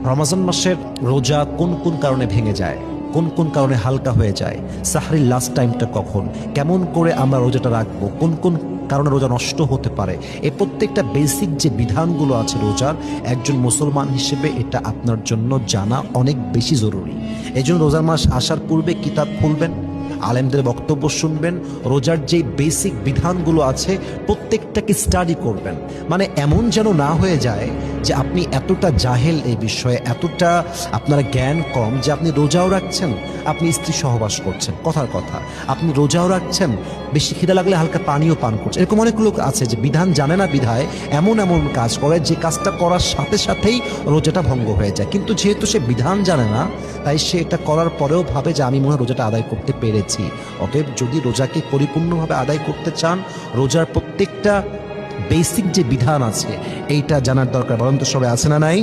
রমজান মাসের রোজা কোন কোন কারণে ভেঙে যায়, কোন কোন কারণে হালকা হয়ে যায়, সাহরির লাস্ট টাইমটা কখন, কেমন করে আমরা রোজাটা রাখবো, কোন কোন কারণে রোজা নষ্ট হতে পারে, এই প্রত্যেকটা বেসিক যে বিধানগুলো আছে রোজার, একজন মুসলমান হিসেবে এটা আপনার জন্য জানা অনেক বেশি জরুরি। এই জন্য রোজার মাস আসার পূর্বে কিতাব খুলবেন, আলেমদের বক্তব্য শুনবেন, রোজার যে বেসিক বিধানগুলো আছে প্রত্যেকটাকে স্টাডি করবেন। মানে এমন যেন না হয়ে যায় যে আপনি এতটা জাহেল এই বিষয়ে, এতটা আপনার জ্ঞান কম যে আপনি রোজাও রাখছেন, আপনি স্ত্রী সহবাস করছেন, কথার কথা আপনি রোজাও রাখছেন, বেশি খিদা লাগলে হালকা পানিও পান করছেন। এরকম অনেক লোক আছে যে বিধান জানে না বিধায় এমন এমন কাজ করে যে কাজটা করার সাথে সাথেই রোজাটা ভঙ্গ হয়ে যায়। কিন্তু যেহেতু সে বিধান জানে না, তাই সে এটা করার পরেও ভাবে যে আমি মনে হয় রোজাটা আদায় করতে পেরেছি। অতএব যদি রোজাকে পরিপূর্ণভাবে আদায় করতে চান, রোজার প্রত্যেকটা বেসিক যে বিধান আছে এইটা জানার দরকার। বলেন তো সবাই আছে না নাই?